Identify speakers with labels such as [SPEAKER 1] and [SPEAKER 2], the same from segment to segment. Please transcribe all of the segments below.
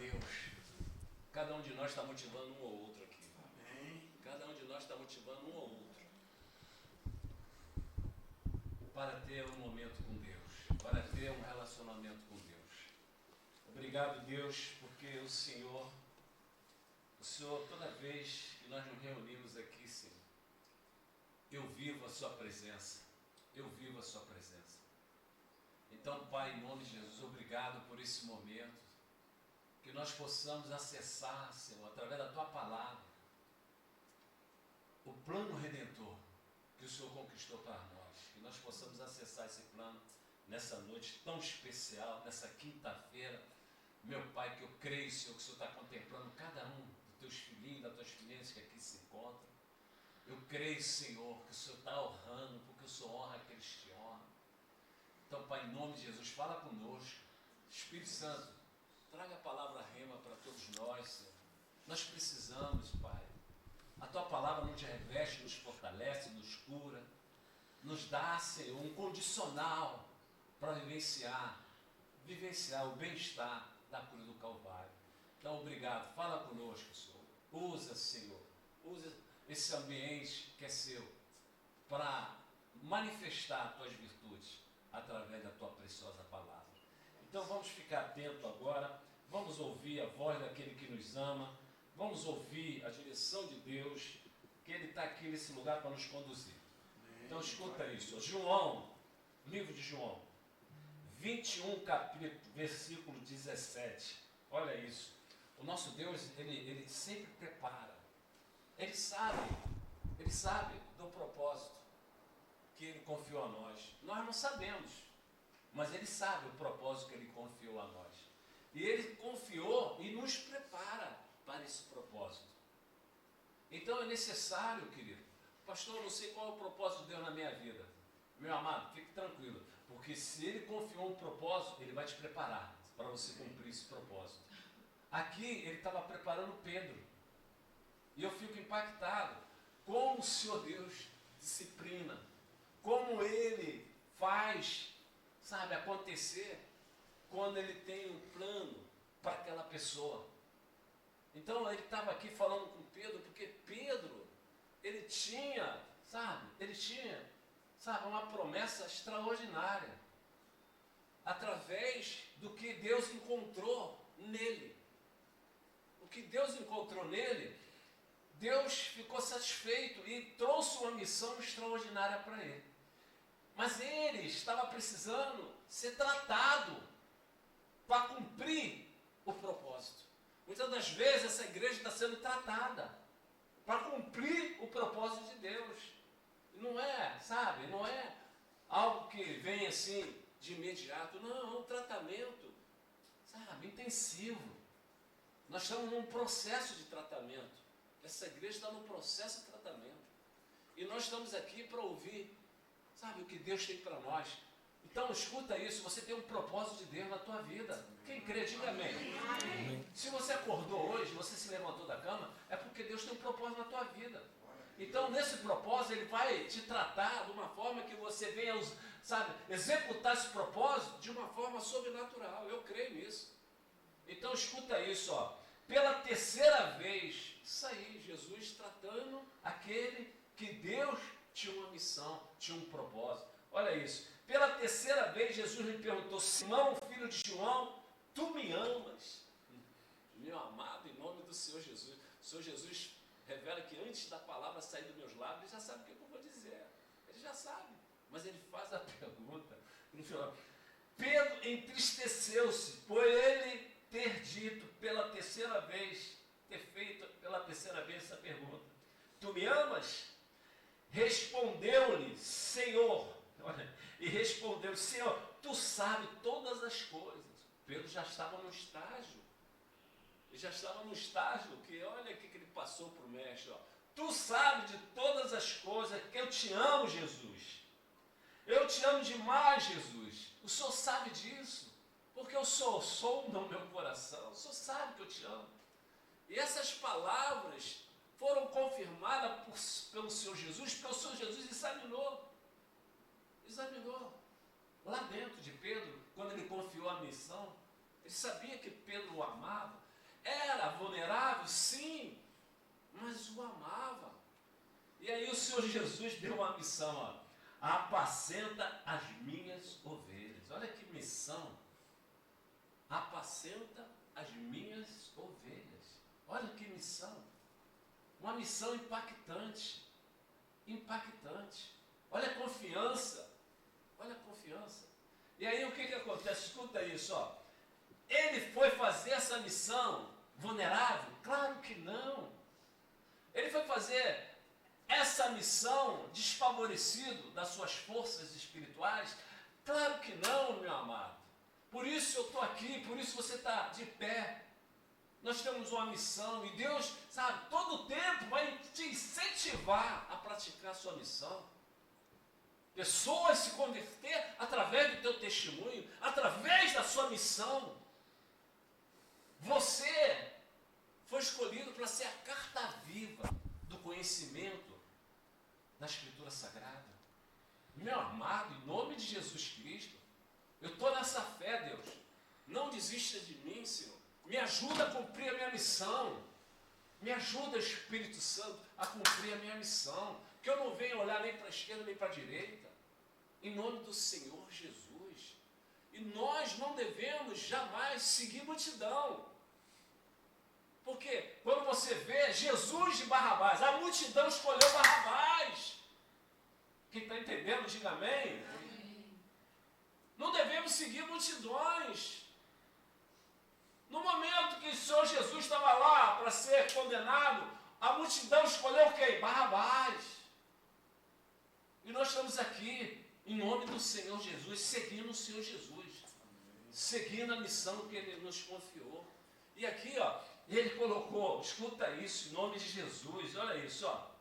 [SPEAKER 1] Deus. Cada um de nós está motivando um ou outro aqui.
[SPEAKER 2] Amém.
[SPEAKER 1] Cada um de nós está motivando um ou outro para ter um momento com Deus, para ter um relacionamento com Deus. Obrigado, Deus, porque o Senhor, toda vez que nós nos reunimos aqui, Senhor, eu vivo a sua presença. Eu vivo a sua presença. Então, Pai, em nome de Jesus, obrigado por esse momento, que nós possamos acessar, Senhor, através da tua palavra, o plano redentor que o Senhor conquistou para nós, que nós possamos acessar esse plano nessa noite tão especial, nessa quinta-feira. Meu Pai, que eu creio, Senhor, que o Senhor está contemplando cada um dos teus filhinhos, das tuas filhinhas que aqui se encontram. Eu creio, Senhor, que o Senhor está honrando, porque o Senhor honra aqueles que te honram. Então, Pai, em nome de Jesus, fala conosco. Espírito Santo, traga a palavra rema para todos nós, Senhor. Nós precisamos, Pai. A tua palavra nos reveste, nos fortalece, nos cura, nos dá, Senhor, um condicional para vivenciar o bem-estar da cruz do Calvário. Então, obrigado. Fala conosco, Senhor. Usa, Senhor. Usa esse ambiente que é seu para manifestar as tuas virtudes através da tua preciosa palavra. Então, vamos ficar atento agora. Vamos ouvir a voz daquele que nos ama. Vamos ouvir a direção de Deus, que Ele está aqui nesse lugar para nos conduzir. Então escuta isso. João, livro de João, 21, capítulo, versículo 17. Olha isso. O nosso Deus, Ele sempre prepara. Ele sabe do propósito que Ele confiou a nós. Nós não sabemos, mas Ele sabe o propósito que Ele confiou a nós. E Ele confiou e nos prepara para esse propósito. Então é necessário, querido. Pastor, eu não sei qual é o propósito de Deus na minha vida. Meu amado, fique tranquilo, porque se Ele confiou um propósito, Ele vai te preparar para você cumprir esse propósito. Aqui Ele estava preparando Pedro. E eu fico impactado como o Senhor Deus disciplina, como Ele faz, sabe, acontecer quando Ele tem um plano para aquela pessoa. Então ele estava aqui falando com Pedro, porque Pedro, ele tinha uma promessa extraordinária, através do que Deus encontrou nele. O que Deus encontrou nele, Deus ficou satisfeito e trouxe uma missão extraordinária para ele. Mas ele estava precisando ser tratado para cumprir o propósito. Muitas das vezes essa igreja está sendo tratada para cumprir o propósito de Deus. Não é algo que vem assim de imediato. Não, é um tratamento, intensivo. Nós estamos num processo de tratamento. Essa igreja está num processo de tratamento. E nós estamos aqui para ouvir, o que Deus tem para nós. Então escuta isso, você tem um propósito de Deus na tua vida. Quem crê, diga amém. Se você acordou hoje, você se levantou da cama, é porque Deus tem um propósito na tua vida. Então nesse propósito Ele vai te tratar de uma forma que você venha, executar esse propósito de uma forma sobrenatural. Eu creio nisso. Então escuta isso, ó. Pela terceira vez, isso aí, Jesus tratando aquele que Deus tinha uma missão, tinha um propósito. Olha isso. Pela terceira vez, Jesus lhe perguntou: Simão, filho de João, tu me amas? Meu amado, em nome do Senhor Jesus. O Senhor Jesus revela que antes da palavra sair dos meus lábios, Ele já sabe o que eu vou dizer. Ele já sabe. Mas Ele faz a pergunta. Pedro entristeceu-se por ele ter dito pela terceira vez, ter feito pela terceira vez essa pergunta. Tu me amas? Respondeu-lhe: Senhor. E respondeu: Senhor, tu sabes todas as coisas. Pedro já estava no estágio. Ele já estava no estágio que, olha o que ele passou para o mestre. Ó. Tu sabes de todas as coisas, que eu te amo, Jesus. Eu te amo demais, Jesus. O Senhor sabe disso. Porque eu sou no meu coração. O Senhor sabe que eu te amo. E essas palavras foram confirmadas pelo Senhor Jesus, porque o Senhor Jesus examinou lá dentro de Pedro, quando ele confiou a missão. Ele sabia que Pedro o amava, Era vulnerável? Sim, mas o amava. E aí o Senhor Jesus deu uma missão, ó, apacenta as minhas ovelhas. Olha que missão. Apacenta as minhas ovelhas. Olha que missão. Uma missão impactante. Impactante. Olha a confiança. Olha a confiança. E aí o que acontece? Escuta isso, ó. Ele foi fazer essa missão vulnerável? Claro que não. Ele foi fazer essa missão desfavorecido das suas forças espirituais? Claro que não, meu amado. Por isso eu estou aqui, por isso você está de pé. Nós temos uma missão e Deus, sabe, todo o tempo vai te incentivar a praticar a sua missão. Pessoas se converter através do teu testemunho, através da sua missão. Você foi escolhido para ser a carta viva do conhecimento da Escritura Sagrada. Meu amado, em nome de Jesus Cristo, eu estou nessa fé, Deus. Não desista de mim, Senhor. Me ajuda a cumprir a minha missão. Me ajuda, Espírito Santo, a cumprir a minha missão. Que eu não venha olhar nem para a esquerda nem para a direita. Em nome do Senhor Jesus. E nós não devemos jamais seguir multidão. Porque quando você vê Jesus de Barrabás, a multidão escolheu Barrabás. Quem está entendendo, diga amém. Não devemos seguir multidões. No momento que o Senhor Jesus estava lá para ser condenado, a multidão escolheu quem? Barrabás. E nós estamos aqui, em nome do Senhor Jesus, seguindo o Senhor Jesus. Seguindo a missão que Ele nos confiou. E aqui, ó, Ele colocou, escuta isso, em nome de Jesus, olha isso, ó.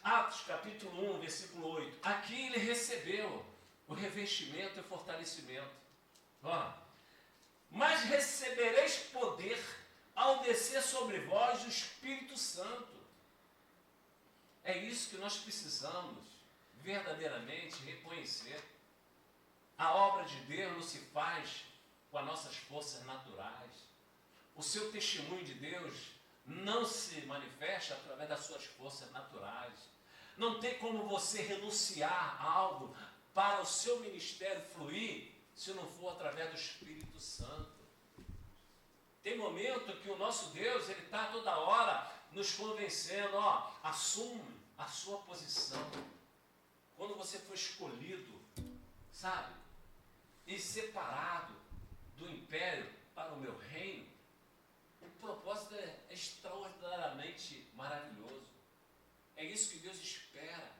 [SPEAKER 1] Atos capítulo 1, versículo 8. Aqui Ele recebeu o revestimento e o fortalecimento. Ó. Mas recebereis poder ao descer sobre vós o Espírito Santo. É isso que nós precisamos verdadeiramente reconhecer. A obra de Deus não se faz com as nossas forças naturais. O seu testemunho de Deus não se manifesta através das suas forças naturais. Não tem como você renunciar a algo para o seu ministério fluir se não for através do Espírito Santo. Tem momento que o nosso Deus, Ele está toda hora nos convencendo, ó, assume a sua posição. Quando você foi escolhido, sabe, e separado do império para o meu reino, o propósito é extraordinariamente maravilhoso. É isso que Deus espera.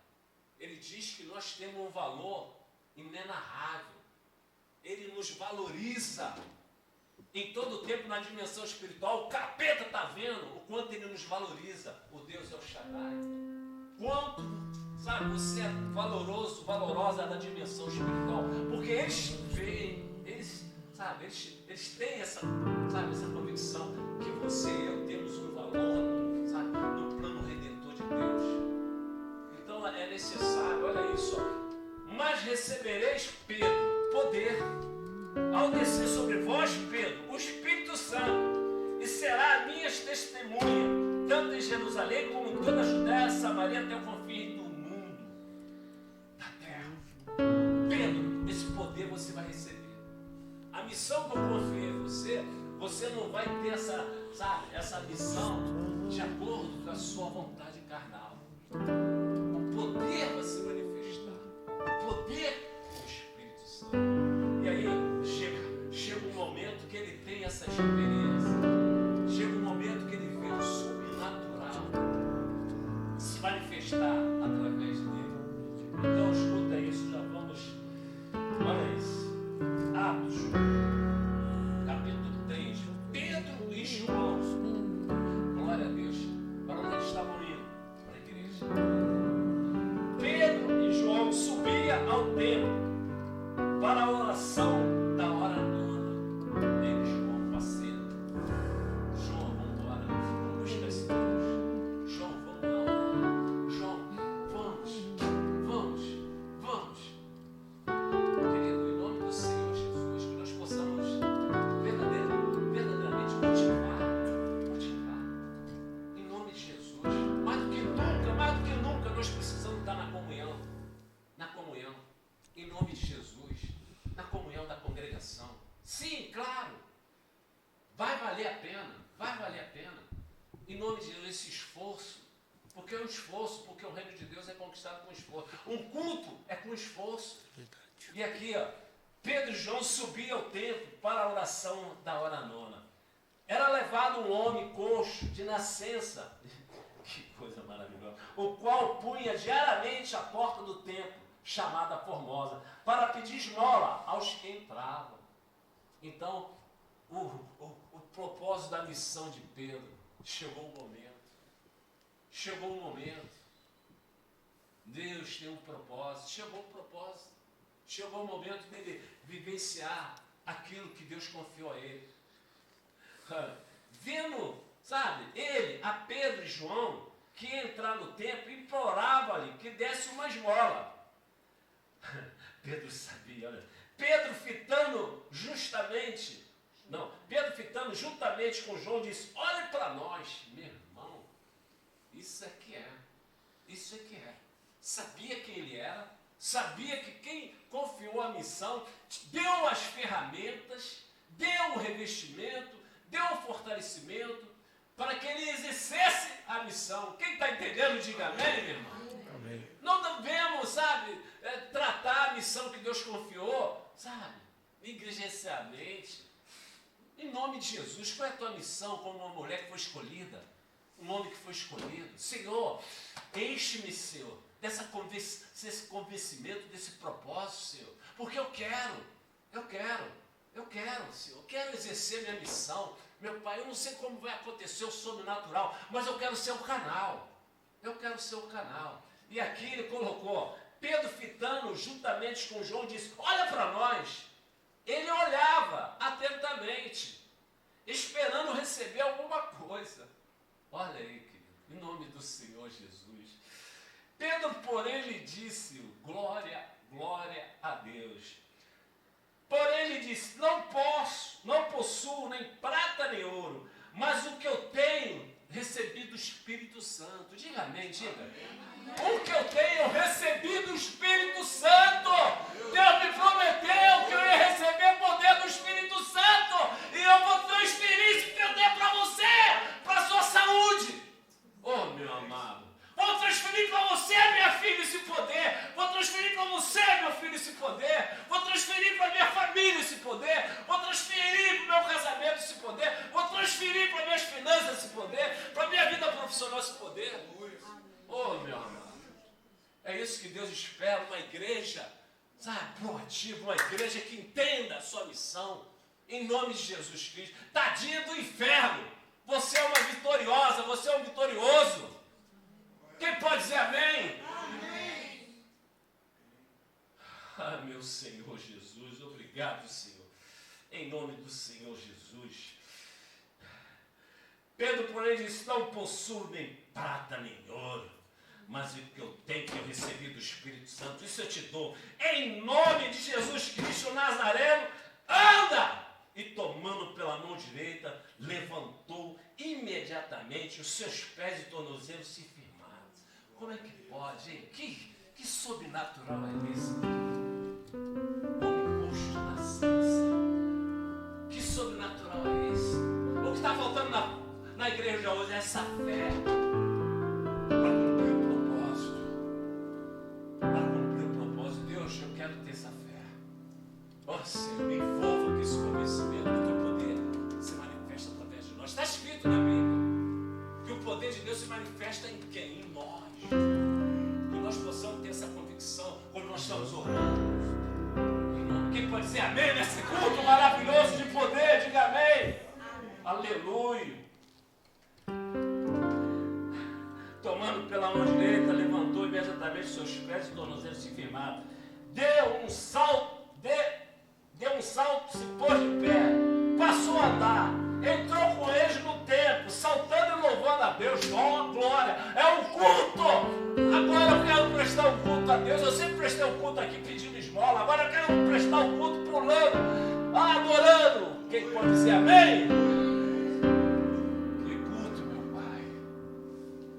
[SPEAKER 1] Ele diz que nós temos um valor inenarrável. Ele nos valoriza. Em todo o tempo, na dimensão espiritual, o capeta está vendo o quanto ele nos valoriza. O Deus é o Shaddai. Quanto, sabe, você é valoroso, valorosa na dimensão espiritual. Porque eles veem, eles têm essa convicção que você e eu temos um valor, sabe, no plano redentor de Deus. Então é necessário, olha isso, ó. Mas recebereis, Pedro, poder ao descer sobre vós, Pedro, o Espírito Santo, e será minhas testemunhas, tanto em Jerusalém como em toda a Judéia, Samaria, até o confim do mundo, da terra. Pedro, esse poder você vai receber. A missão que eu confiei em você, você não vai ter essa missão de acordo com a sua vontade carnal. O poder vai se manifestar. O poder do Espírito Santo. E aí chega um momento que ele tem essa experiência. Chega um momento que ele vê o sobrenatural se manifestar através dele. Então escuta isso, já vamos. Olha isso. Atos, capítulo 3. Pedro e João. Glória a Deus. Para onde eles estavam indo? Para a igreja. Pedro e João subia ao templo para a oração da hora nona. Eles vão passeando. Em nome de Deus, esse esforço, porque é um esforço, porque o reino de Deus é conquistado com esforço. Um culto é com esforço. E aqui, ó, Pedro e João subiam ao templo para a oração da hora nona. Era levado um homem coxo de nascença, que coisa maravilhosa, o qual punha diariamente a porta do templo, chamada Formosa, para pedir esmola aos que entravam. Então, o propósito da missão de Pedro, chegou o momento. Chegou o momento. Deus tem um propósito. Chegou o propósito. Chegou o momento dele vivenciar aquilo que Deus confiou a ele. Vendo, sabe, ele, a Pedro e João, que ia entrar no templo, implorava-lhe que desse uma esmola. Pedro sabia, olha. Pedro fitando juntamente com João, disse: olhe para nós, meu irmão. Isso é que é. Isso é que é. Sabia quem ele era, sabia que quem confiou a missão deu as ferramentas, deu o revestimento, deu o fortalecimento para que ele exercesse a missão. Quem está entendendo, diga amém, meu irmão. Amém. Não devemos, sabe, tratar a missão que Deus confiou, sabe, negligenciamente. Em nome de Jesus, qual é a tua missão como uma mulher que foi escolhida? Um homem que foi escolhido. Senhor, enche-me, Senhor, desse convencimento, desse propósito, Senhor. Porque eu quero, Senhor. Eu quero exercer minha missão. Meu Pai, eu não sei como vai acontecer o sobrenatural, mas eu quero ser o canal. Eu quero ser o canal. E aqui ele colocou, Pedro fitando juntamente com João, disse: olha para nós. Ele olhava atentamente, esperando receber alguma coisa. Olha aí, querido, em nome do Senhor Jesus. Pedro, porém, lhe disse: glória, glória a Deus. Porém, ele disse: não possuo nem prata nem ouro, mas o que eu tenho, recebi do Espírito Santo. Diga amém, diga. O que eu tenho, recebi do Espírito Santo. Deus me prometeu que eu ia receber poder do Espírito Santo. E eu vou transferir esse poder para você, para a sua saúde. Oh, meu amado. Vou transferir para você, minha filha, esse poder. Vou transferir para você, meu filho, esse poder. Vou transferir para minha família esse poder. Vou transferir para o meu casamento esse poder. Vou transferir para minhas finanças esse poder. Para minha vida profissional esse poder. Oh, meu amado. É isso que Deus espera, uma igreja, sabe, proativa, uma igreja que entenda a sua missão. Em nome de Jesus Cristo. Tadinha do inferno. Você é uma vitoriosa, você é um vitorioso. Quem pode dizer amém? Amém. Ah, meu Senhor Jesus, obrigado, Senhor. Em nome do Senhor Jesus. Pedro, porém, disse: não possuo nem prata nem ouro, mas o que eu tenho, que eu recebi do Espírito Santo, isso eu te dou. Em nome de Jesus Cristo Nazareno, anda! E tomando pela mão direita, levantou imediatamente os seus pés e tornozelos se firmaram. Como é que pode, hein? Que sobrenatural é esse? Homem coxo de nascença. Que sobrenatural é esse? O que está faltando na igreja hoje é essa fé. Para cumprir o propósito. Para cumprir o propósito. Deus, eu quero ter essa fé. Ó Senhor, me envolva com esse convencimento do teu poder se manifesta através de nós. Está escrito na Bíblia que o poder de Deus se manifesta em quem? Em nós. Que nós possamos ter essa convicção quando nós estamos orando. Quem pode dizer amém nesse culto maravilhoso de poder? Diga amém. Aleluia. Tomando pela mão direita, levantou imediatamente seus pés e tornozelos se firmaram. Deu um salto, se pôs de pé, passou a andar, entrou com eles no templo, saltando e louvando a Deus. Oh, glória! É um culto! Agora eu quero prestar um culto a Deus. Eu sempre prestei um culto aqui pedindo esmola. Agora eu quero prestar um culto pulando, adorando. Quem pode dizer amém? Que culto, meu Pai.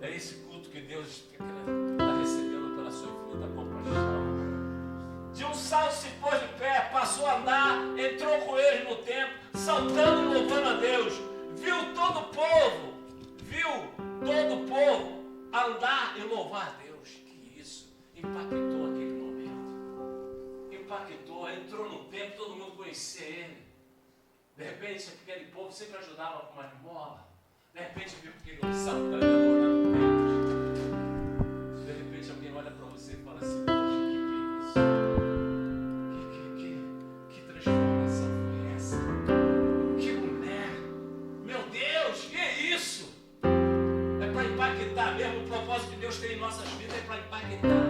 [SPEAKER 1] É esse culto que Deus está recebendo pela sua infinita compaixão. De um salto se pôs de pé, passou a andar, entrou com eles no templo, saltando e louvando a Deus. Viu todo o povo, viu andar e louvar a Deus. Que isso impactou aquele momento. Impactou, entrou no templo, todo mundo conhecia ele. De repente, aquele povo sempre ajudava com uma esmola. De repente, viu aquele salto da adorando Deus. De repente, alguém olha para você e fala assim: poxa, que é isso? Que transformação foi essa? Que mulher! Meu Deus, que é isso? É para impactar mesmo. O propósito que Deus tem em nossas vidas é para impactar.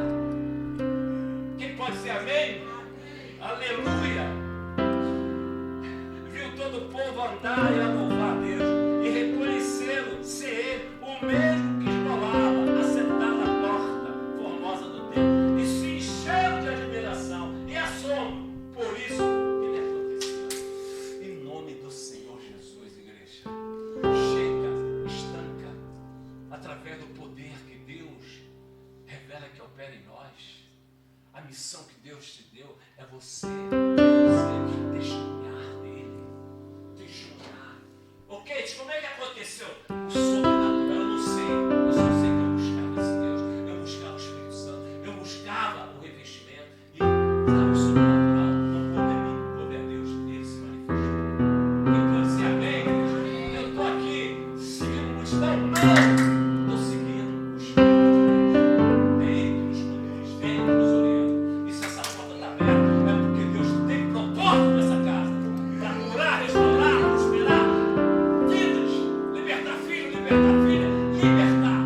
[SPEAKER 1] Quem pode dizer amém? Amém. Aleluia! Viu todo o povo andar e a louvar a Deus e reconhecê-lo, ser ele, o mesmo que esmolava, assentado na porta formosa do templo, e se encheram de admiração e assombro por isso que lhe aconteceu. Em nome do Senhor Jesus, igreja, chega, estanca, através do poder que Deus revela que opera em nós. A missão que Deus te deu é você testemunhar dele. Testemunhar. Ok, como é que aconteceu? O sobrenatural, eu não sei. Eu só sei que eu buscava esse Deus. Eu buscava o Espírito Santo. Eu buscava o revestimento. E sabe, o sobrenatural não pôde a mim, pôde a Deus. Ele se manifestou. Quem pode dizer amém? Eu estou aqui seguindo multidão? Não! Estou seguindo o Espírito de Deus. É ele que nos conduz, é ele que nos orienta. E se essa porta está aberta, é porque Deus tem propósito nessa casa. Para curar, restaurar, prosperar vidas, libertar filhos, libertar filhas, libertar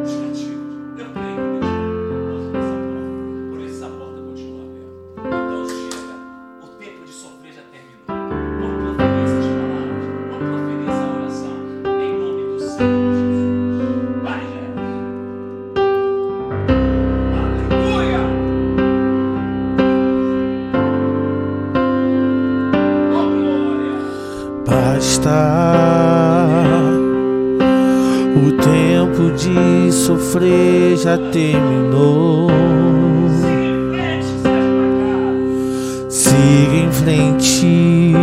[SPEAKER 1] os cativos. Eu creio que Deus tem propósito nessa porta. Por isso essa porta continua aberta. Então chega, o tempo de sofrer já terminou. Vamos proferir essas palavras, vamos proferir essa oração em nome do Senhor Jesus. Vai, Jesus. Aleluia! Oh, glória!
[SPEAKER 2] Basta, o tempo de sofrer já terminou.
[SPEAKER 1] Siga em frente, sai pra cá.
[SPEAKER 2] Siga em frente,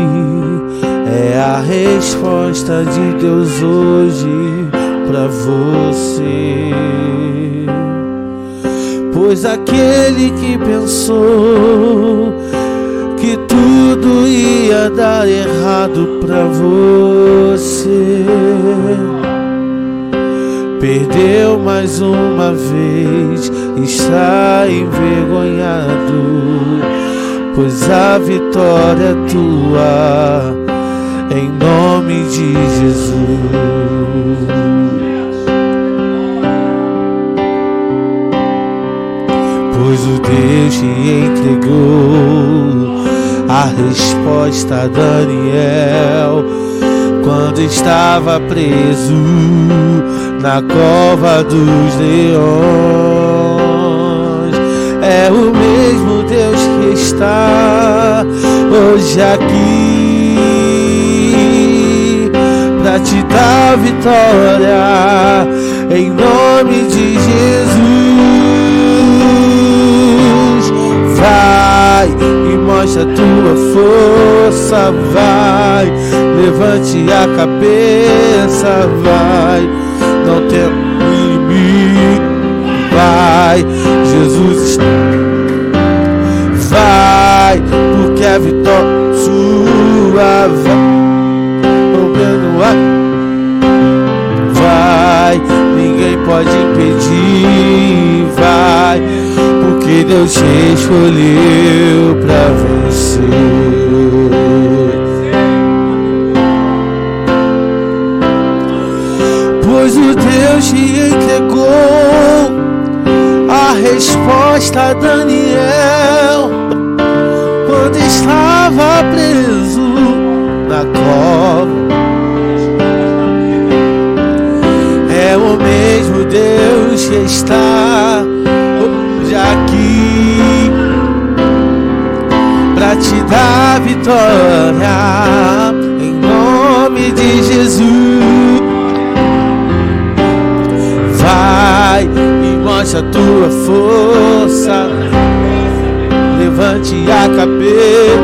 [SPEAKER 2] é a resposta de Deus hoje pra você. Pois aquele que pensou que tudo ia dar errado pra você, perdeu mais uma vez, está envergonhado, pois a vitória é tua, em nome de Jesus. Pois o Deus te entregou a resposta a Daniel quando estava preso na cova dos leões. É o mesmo Deus que está hoje aqui pra te dar vitória, em nome de Jesus. Vai e mostra a tua força, vai, levante a cabeça, vai, não tem inimigo, vai, Jesus está, vai, porque a vitória sua, vai, ninguém pode impedir, vai, porque Deus te escolheu pra vencer. Pois o Deus te entregou a resposta a Daniel quando estava preso na cova. É o mesmo Deus que está hoje aqui pra te dar vitória, em nome de Jesus. Vai e mostra a tua força, levante a cabeça,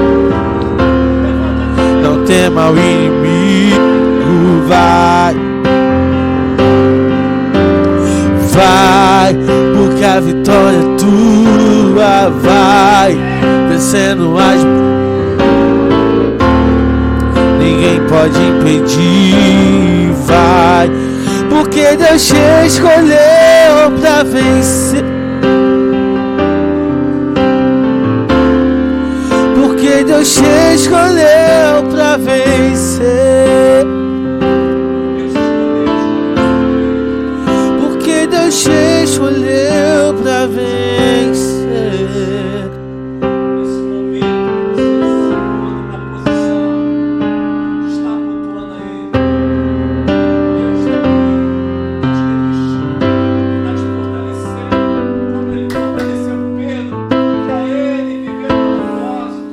[SPEAKER 2] não tema o inimigo, vai. vai, porque a vitória é tua. Vai, vencendo as... Ninguém pode impedir. Vai, porque Deus te escolheu pra vencer. Porque Deus te escolheu pra vencer. Porque Deus te escolheu pra vencer.
[SPEAKER 1] Nesse momento, você se encontra na posição de estar cultuando a Ele. Deus está te fortalecendo, como Ele fortaleceu Pedro, para ele viver no propósito.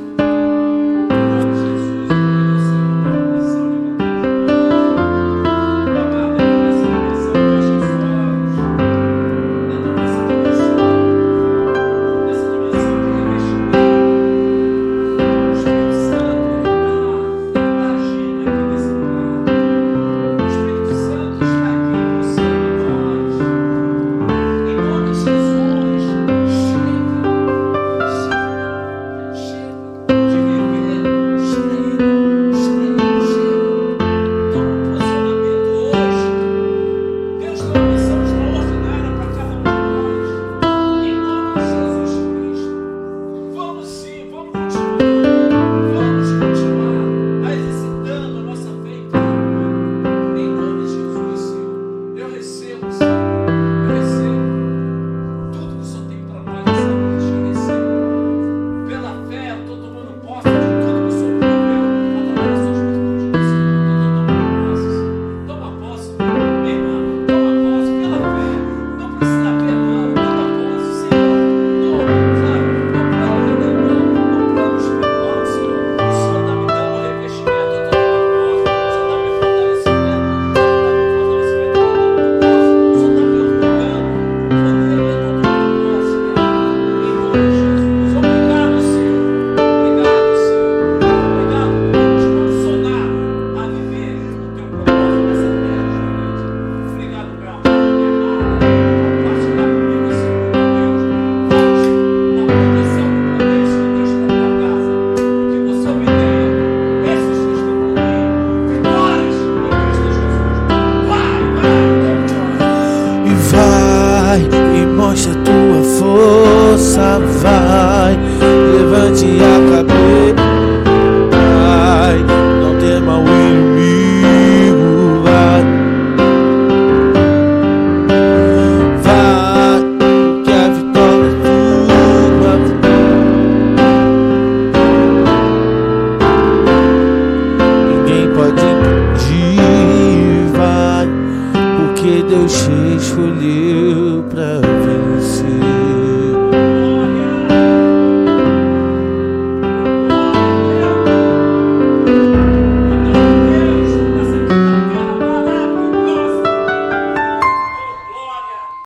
[SPEAKER 2] Mostra a tua força, vai, levante a cabeça, vai, não tema o inimigo, vai, vai, que a vitória é tua. Ninguém pode impedir, vai, porque Deus te escolheu.